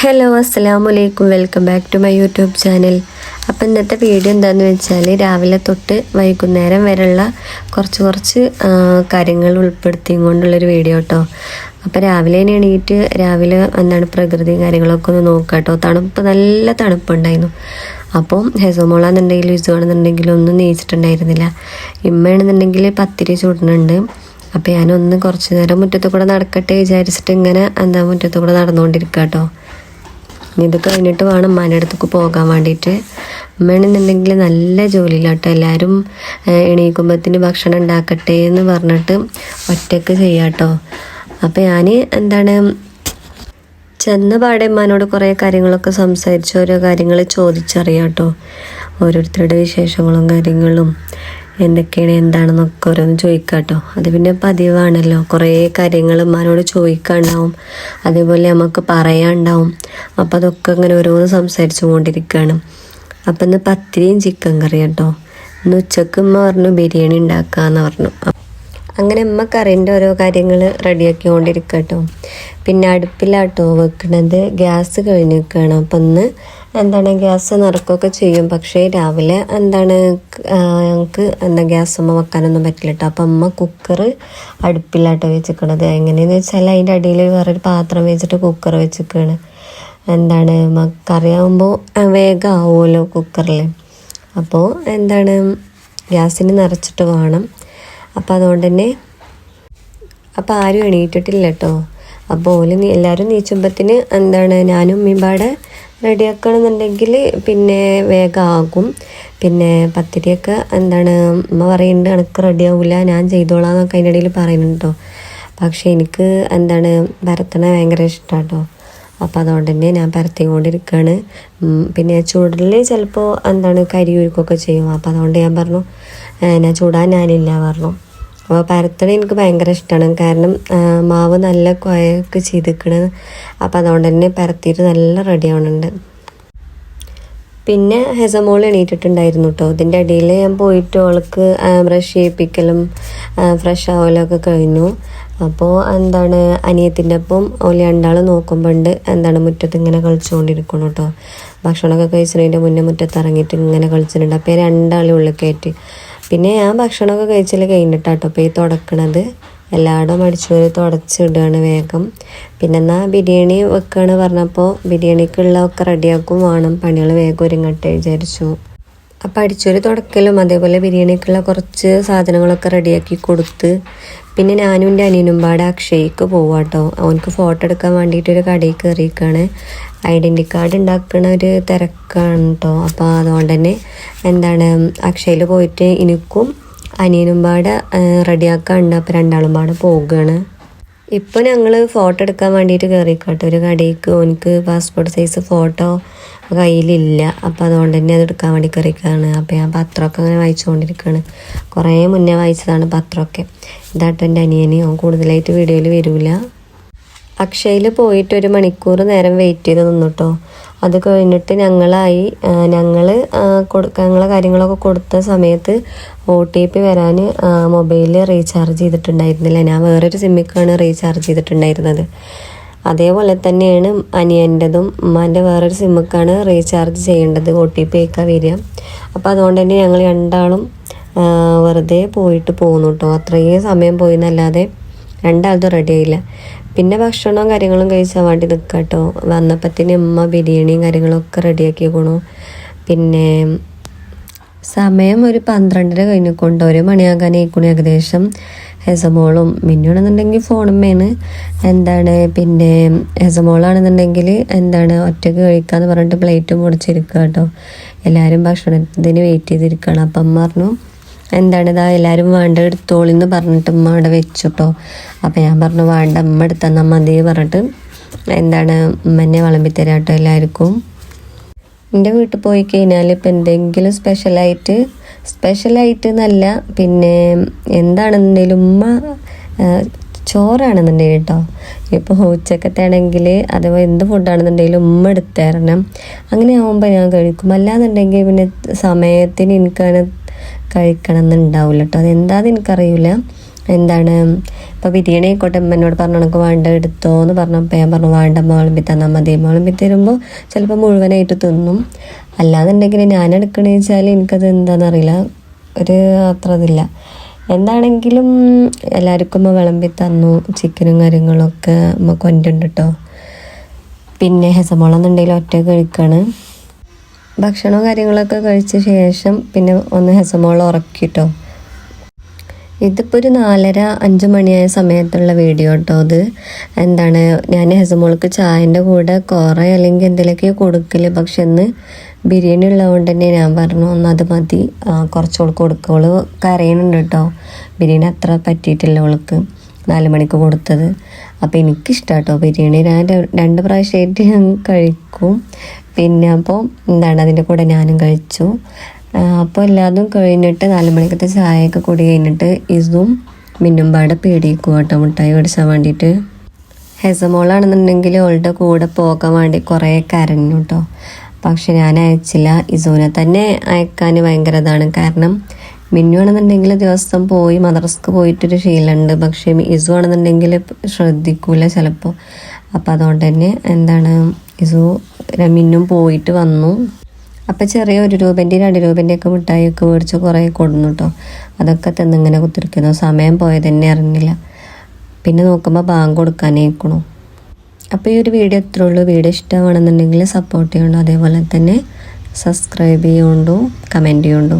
Hello അസ്സലാമു അലൈക്കും, welcome back to my YouTube channel. അപ്പോൾ ഇന്നത്തെ വീഡിയോ എന്താണെന്ന് വെച്ചാൽ രാവിലെ തൊട്ട് വൈകുന്നേരം വരെയുള്ള കുറച്ച് കാര്യങ്ങൾ ഉൾപ്പെടുത്തിക്കൊണ്ടുള്ളൊരു വീഡിയോ കേട്ടോ. അപ്പോൾ രാവിലെ തന്നെ എണീറ്റ് രാവിലെ എന്താണ് പ്രകൃതിയും കാര്യങ്ങളൊക്കെ ഒന്ന് നോക്കാം കേട്ടോ. നല്ല തണുപ്പുണ്ടായിരുന്നു. അപ്പം ഹെസോമോളാണെന്നുണ്ടെങ്കിലും ഇസുവാണെന്നുണ്ടെങ്കിലും ഒന്നും നീച്ചിട്ടുണ്ടായിരുന്നില്ല. ഇമ്മയാണെന്നുണ്ടെങ്കിൽ പത്തിരി ചൂടുന്നുണ്ട്. അപ്പോൾ ഞാനൊന്ന് കുറച്ച് നേരം മുറ്റത്ത് കൂടെ നടക്കട്ടെ വിചാരിച്ചിട്ട് ഇങ്ങനെ മുറ്റത്ത് കൂടെ നടന്നുകൊണ്ടിരിക്കുക കേട്ടോ. ഇത് കഴിഞ്ഞിട്ട് വേണം ഉമ്മാൻ്റെ അടുത്തേക്ക് പോകാൻ വേണ്ടിയിട്ട്. ഉമ്മയാണെന്നുണ്ടെങ്കിൽ നല്ല ജോലിയിലാട്ടോ. എല്ലാവരും എണീക്കുമ്പത്തിന് ഭക്ഷണം ഉണ്ടാക്കട്ടെ എന്ന് പറഞ്ഞിട്ട് ഒറ്റയ്ക്ക് ചെയ്യാട്ടോ. അപ്പോൾ ഞാൻ ചെന്ന പാടെ ഉമ്മാനോട് കുറേ കാര്യങ്ങളൊക്കെ സംസാരിച്ച് ഓരോ കാര്യങ്ങൾ ചോദിച്ചറിയാം കേട്ടോ. ഓരോരുത്തരുടെ വിശേഷങ്ങളും കാര്യങ്ങളും എന്തൊക്കെയാണ് എന്താണെന്നൊക്കെ ഓരോന്ന് ചോദിക്കാം കേട്ടോ. അത് പിന്നെ പതിവാണല്ലോ, കുറേ കാര്യങ്ങൾ ഉമ്മാനോട് ചോദിക്കാനുണ്ടാവും, അതേപോലെ നമുക്ക് പറയാനുണ്ടാവും. അപ്പോൾ അതൊക്കെ ഇങ്ങനെ ഓരോന്ന് സംസാരിച്ചു കൊണ്ടിരിക്കുകയാണ്. അപ്പം ഇന്ന് പത്തിരിയും ചിക്കൻ കറി കേട്ടോ. ഇന്ന് ഉച്ചക്ക് ഉമ്മ പറഞ്ഞു ബിരിയാണി ഉണ്ടാക്കാമെന്ന് പറഞ്ഞു. അങ്ങനെ ഉമ്മ കറിൻ്റെ ഓരോ കാര്യങ്ങൾ റെഡിയാക്കി കൊണ്ടിരിക്കുക കേട്ടോ. പിന്നെ അടുപ്പിലാട്ടോ വെക്കണത്, ഗ്യാസ് കഴിഞ്ഞ് നിൽക്കുകയാണ്. അപ്പം ഇന്ന് ഗ്യാസ് നിറക്കുകയൊക്കെ ചെയ്യും. പക്ഷേ രാവിലെ ഞങ്ങൾക്ക് ഗ്യാസ് അമ്മ വെക്കാനൊന്നും പറ്റില്ല കേട്ടോ. അപ്പം അമ്മ കുക്കർ അടുപ്പിലാട്ടോ വെച്ചിരിക്കണത്. എങ്ങനെയെന്ന് വെച്ചാൽ അതിൻ്റെ അടിയിൽ വേറൊരു പാത്രം വെച്ചിട്ട് കുക്കർ വെച്ചിരിക്കുകയാണ്. കറിയാകുമ്പോൾ വേഗം ആവുമല്ലോ കുക്കറിൽ. അപ്പോൾ ഗ്യാസിന് നിറച്ചിട്ട് വേണം. അപ്പോൾ അതുകൊണ്ട് തന്നെ അപ്പോൾ ആരും എണീറ്റിട്ടില്ല കേട്ടോ. അപ്പോൾ എല്ലാവരും നീച്ചുമ്പത്തിന് ഞാനും ഉമ്മീമ്പാടെ റെഡിയാക്കണമെന്നുണ്ടെങ്കിൽ പിന്നെ വേഗം ആകും. പിന്നെ പത്തിരിയൊക്കെ ഉമ്മ പറയുന്നുണ്ട് എനിക്ക് റെഡിയാവില്ല, ഞാൻ ചെയ്തോളാം എന്നൊക്കെ അതിൻ്റെ ഇടയിൽ പറയുന്നുണ്ട് കേട്ടോ. പക്ഷേ എനിക്ക് പരത്തണ ഭയങ്കര ഇഷ്ടമാണ് കേട്ടോ. അപ്പോൾ അതുകൊണ്ട് തന്നെ ഞാൻ പരത്തിക്കൊണ്ടിരിക്കുകയാണ്. പിന്നെ ചൂടിൽ ചിലപ്പോൾ കരിയൂരിക്കൊക്കെ ചെയ്യും. അപ്പോൾ അതുകൊണ്ട് ഞാൻ പറഞ്ഞു ഞാൻ ചൂടാൻ ഞാനില്ല പറഞ്ഞു. അപ്പോൾ പരത്തണ എനിക്ക് ഭയങ്കര ഇഷ്ടമാണ്. കാരണം മാവ് നല്ല കുഴയൊക്കെ ചെയ്തിരിക്കണത്. അപ്പോൾ അതുകൊണ്ട് തന്നെ പരത്തിയിട്ട് നല്ല റെഡി ആവുന്നുണ്ട്. പിന്നെ ഹെസമോൾ എണീറ്റിട്ടുണ്ടായിരുന്നു കേട്ടോ. ഇതിൻ്റെ ഇടയിൽ ഞാൻ പോയിട്ട് അവൾക്ക് ബ്രഷ് ചെയ്യിപ്പിക്കലും ഫ്രഷ് ആവലൊക്കെ കഴിഞ്ഞു. അപ്പോൾ അനിയത്തിൻ്റെ ഒപ്പം ഓല് രണ്ടാൾ നോക്കുമ്പോണ്ട് മുറ്റത്ത് ഇങ്ങനെ കളിച്ചുകൊണ്ടിരിക്കണം കേട്ടോ. ഭക്ഷണമൊക്കെ കഴിച്ചതിൻ്റെ മുന്നേ മുറ്റത്ത് ഇറങ്ങിയിട്ട് ഇങ്ങനെ കളിച്ചിട്ടുണ്ട്. അപ്പോൾ രണ്ടാളും ഉള്ളിൽ കയറ്റി. പിന്നെ ഞാൻ ഭക്ഷണമൊക്കെ കഴിച്ചാൽ കഴിഞ്ഞിട്ടാട്ടോ ഇപ്പോൾ ഈ തുടക്കണത്. എല്ലായിടും അടിച്ചു തുടച്ചിടുകയാണ് വേഗം. പിന്നെ എന്നാൽ ബിരിയാണി വെക്കുകയാണ് പറഞ്ഞപ്പോൾ ബിരിയാണിക്കുള്ളതൊക്കെ റെഡിയാക്കും വേണം, പണികൾ വേഗം ഒരുങ്ങട്ടെ വിചാരിച്ചു. അപ്പോൾ അടിച്ചൊരു തുടക്കലും അതേപോലെ ബിരിയാണിക്കുള്ള കുറച്ച് സാധനങ്ങളൊക്കെ റെഡിയാക്കി കൊടുത്ത് പിന്നെ ഞാനും എൻ്റെ അനിയനും പാടെ അക്ഷയ്ക്ക് പോവാം കേട്ടോ. അവനക്ക് ഫോട്ടോ എടുക്കാൻ വേണ്ടിയിട്ടൊരു കടയിൽ കയറിയിരിക്കുകയാണ്. ഐഡൻറ്റി കാർഡ് ഉണ്ടാക്കുന്ന ഒരു തിരക്കാണ് കേട്ടോ. അപ്പോൾ അതുകൊണ്ട് തന്നെ അക്ഷയിൽ പോയിട്ട് എനിക്കും അനിയനും പാടെ റെഡിയാക്കാനുണ്ട്. അപ്പോൾ രണ്ടാളും പാടെ പോവുകയാണ്. ഇപ്പോൾ ഞങ്ങൾ ഫോട്ടോ എടുക്കാൻ വേണ്ടിയിട്ട് കയറിക്കാട്ടോ ഒരു കടയിലേക്ക്. എനിക്ക് പാസ്പോർട്ട് സൈസ് ഫോട്ടോ കയ്യിലില്ല. അപ്പോൾ അതുകൊണ്ട് തന്നെ അത് എടുക്കാൻ വേണ്ടി കയറിക്കാണ്. അപ്പോൾ ഞാൻ പത്രമൊക്കെ അങ്ങനെ വായിച്ചുകൊണ്ടിരിക്കുകയാണ്. കുറേ മുന്നേ വായിച്ചതാണ് പത്രമൊക്കെ. ഇതാട്ടോ എൻ്റെ അനിയന്, കൂടുതലായിട്ട് വീഡിയോയിൽ വരില്ല. അക്ഷയിൽ പോയിട്ട് 1 മണിക്കൂർ നേരം വെയിറ്റ് ചെയ്ത് നിന്നിട്ടോ. അത് കഴിഞ്ഞിട്ട് ഞങ്ങളെ കാര്യങ്ങളൊക്കെ കൊടുത്ത സമയത്ത് OTP വരാൻ മൊബൈൽ റീചാർജ് ചെയ്തിട്ടുണ്ടായിരുന്നില്ല. ഞാൻ വേറൊരു സിമ്മിക്കാണ് റീചാർജ് ചെയ്തിട്ടുണ്ടായിരുന്നത്. അതേപോലെ തന്നെയാണ് അനിയൻ്റെതും ഉമ്മാൻ്റെ വേറൊരു സിമ്മിക്കാണ് റീചാർജ് ചെയ്യേണ്ടത്. OTP ഒക്കെ വരിക. അപ്പോൾ അതുകൊണ്ട് തന്നെ ഞങ്ങൾ രണ്ടാളും വെറുതെ പോയിട്ട് പോകുന്നു കേട്ടോ. അത്രയും സമയം പോയി എന്നല്ലാതെ രണ്ടാളതും റെഡി ആയില്ല. പിന്നെ ഭക്ഷണവും കാര്യങ്ങളും കഴിച്ചാൽ വേണ്ടി നിൽക്കുക കേട്ടോ. വന്നപ്പത്തിന് ഉമ്മ ബിരിയാണിയും കാര്യങ്ങളൊക്കെ റെഡിയാക്കി കൊണു. പിന്നെ സമയം ഒരു 12:30 കഴിഞ്ഞുകൊണ്ട് 1 മണിയാകാനായിക്കണു ഏകദേശം. ഹെസമോളും മിന്നുവാണെന്നുണ്ടെങ്കിൽ ഫോണുമ്മേന് പിന്നെ ഹെസമോളാണെന്നുണ്ടെങ്കിൽ ഒറ്റയ്ക്ക് കഴിക്കാമെന്ന് പറഞ്ഞിട്ട് പ്ലേറ്റും മുറിച്ചിരിക്കുക കേട്ടോ. എല്ലാവരും ഭക്ഷണത്തിന് വെയിറ്റ് ചെയ്തിരിക്കുകയാണ്. അപ്പം അമ്മ പറഞ്ഞു ഇതാ എല്ലാവരും വേണ്ട എടുത്തോളിന്ന് പറഞ്ഞിട്ട് ഉമ്മ അവിടെ വെച്ചു കേട്ടോ. അപ്പം ഞാൻ പറഞ്ഞു വേണ്ട ഉമ്മ എടുത്തന്നാൽ മതി പറഞ്ഞിട്ട് ഉമ്മനെ വിളമ്പിത്തരാം കേട്ടോ എല്ലാവർക്കും. എൻ്റെ വീട്ടിൽ പോയി കഴിഞ്ഞാൽ ഇപ്പം എന്തെങ്കിലും സ്പെഷ്യലായിട്ട് എന്നല്ല, പിന്നെ എന്താണെന്നുണ്ടെങ്കിലും ഉമ്മ ചോറാണെന്നുണ്ടെങ്കിൽ കേട്ടോ. ഇപ്പോൾ ഉച്ചക്കത്തെ ആണെങ്കിൽ അഥവാ എന്ത് ഫുഡാണെന്നുണ്ടെങ്കിലും ഉമ്മ എടുത്ത് തരണം. അങ്ങനെ ആകുമ്പോൾ ഞാൻ കഴിക്കും. അല്ലാന്നുണ്ടെങ്കിൽ പിന്നെ സമയത്തിന് എനിക്കങ്ങനെ കഴിക്കണം എന്നുണ്ടാവില്ല കേട്ടോ. അതെന്താന്ന് എനിക്കറിയില്ല. എന്താണ് ഇപ്പോൾ ബിരിയാണി ആയിക്കോട്ടെ എന്നോട് പറഞ്ഞു എനിക്ക് വേണ്ട എടുത്തോ എന്ന് പറഞ്ഞപ്പോൾ ഞാൻ പറഞ്ഞു വേണ്ട വിളമ്പി തന്നാൽ മതി. വിളമ്പി തരുമ്പോൾ ചിലപ്പോൾ മുഴുവനായിട്ട് തിന്നും. അല്ലാന്നുണ്ടെങ്കിൽ ഞാൻ എടുക്കണമെന്ന് വെച്ചാൽ എനിക്കത് എന്താണെന്നറിയില്ല, ഒരു അത്ര ഇതില്ല. എന്താണെങ്കിലും എല്ലാവർക്കും വിളമ്പി തന്നു. ചിക്കനും കാര്യങ്ങളൊക്കെ അമ്മ കൊണ്ടുണ്ട് കേട്ടോ. പിന്നെ ഹെസമോളെന്നുണ്ടെങ്കിൽ ഒറ്റ കഴിക്കാണ്. ഭക്ഷണവും കാര്യങ്ങളൊക്കെ കഴിച്ച ശേഷം പിന്നെ ഒന്ന് ഹെസമോളെ ഉറക്കിട്ടോ. ഇതിപ്പോൾ ഒരു 4:30-5 മണിയായ സമയത്തുള്ള വീഡിയോ കേട്ടോ. അത് എന്താണ് ഞാൻ ഹെസമോൾക്ക് ചായൻ്റെ കൂടെ കുറേ അല്ലെങ്കിൽ എന്തെങ്കിലുമൊക്കെ കൊടുക്കല്. പക്ഷെ ഇന്ന് ബിരിയാണി ഉള്ളതുകൊണ്ട് തന്നെ ഞാൻ പറഞ്ഞു ഒന്ന് അത് മതി, കുറച്ചോൾക്ക് കൊടുക്കുക. അവള് കരയുന്നുണ്ട് കേട്ടോ. ബിരിയാണി അത്ര പറ്റിയിട്ടില്ല അവൾക്ക് 4 മണിക്ക് കൊടുത്തത്. അപ്പോൾ എനിക്കിഷ്ടം കേട്ടോ ബിരിയാണി. ഞാൻ 2 പ്രാവശ്യമായിട്ട് ഞാൻ കഴിക്കും. പിന്നെ അപ്പോൾ എന്താണ് അതിൻ്റെ കൂടെ ഞാനും കഴിച്ചു. അപ്പോൾ എല്ലാതും കഴിഞ്ഞിട്ട് 4 മണിക്കത്തെ ചായയൊക്കെ കൂടി കഴിഞ്ഞിട്ട് ഇസും മിന്നുംപാടെ പേടിക്കും കേട്ടോ മിഠായി മേടിച്ചാൻ വേണ്ടിയിട്ട്. ഹെസമോളാണെന്നുണ്ടെങ്കിൽ അവളുടെ കൂടെ പോകാൻ വേണ്ടി കുറേ കരഞ്ഞു കേട്ടോ. പക്ഷെ ഞാൻ അയച്ചില്ല. ഇസുവിനെ തന്നെ അയക്കാൻ ഭയങ്കര ഇതാണ്. കാരണം മിന്നു ആണെന്നുണ്ടെങ്കിൽ ദിവസം പോയി മദ്രസക്ക് പോയിട്ടൊരു ശീലമുണ്ട്. പക്ഷേ ഇസു ആണെന്നുണ്ടെങ്കിൽ ശ്രദ്ധിക്കൂല ചിലപ്പോൾ. അപ്പം അതുകൊണ്ട് തന്നെ എന്താണ് ഇസു മിന്നും പോയിട്ട് വന്നു. അപ്പം ചെറിയ 1 രൂപേൻ്റെ 2 രൂപേൻ്റെയൊക്കെ മിഠായിയൊക്കെ മേടിച്ച് കുറേ കൊടുന്നു കേട്ടോ. അതൊക്കെ തിന്നിങ്ങനെ കുത്തിരിക്കുന്നു. സമയം പോയത് തന്നെ അറിഞ്ഞില്ല. പിന്നെ നോക്കുമ്പോൾ ബാങ്ക് കൊടുക്കാനേക്കണു. അപ്പോൾ ഈ ഒരു വീഡിയോ എത്ര ഉള്ളൂ. വീഡിയോ ഇഷ്ടമാണെന്നുണ്ടെങ്കിൽ സപ്പോർട്ട് ചെയ്യണ്ടോ. അതേപോലെ തന്നെ സബ്സ്ക്രൈബ് ചെയ്യുകൊണ്ടു, കമൻറ്റ് ചെയ്യുകൊണ്ടു.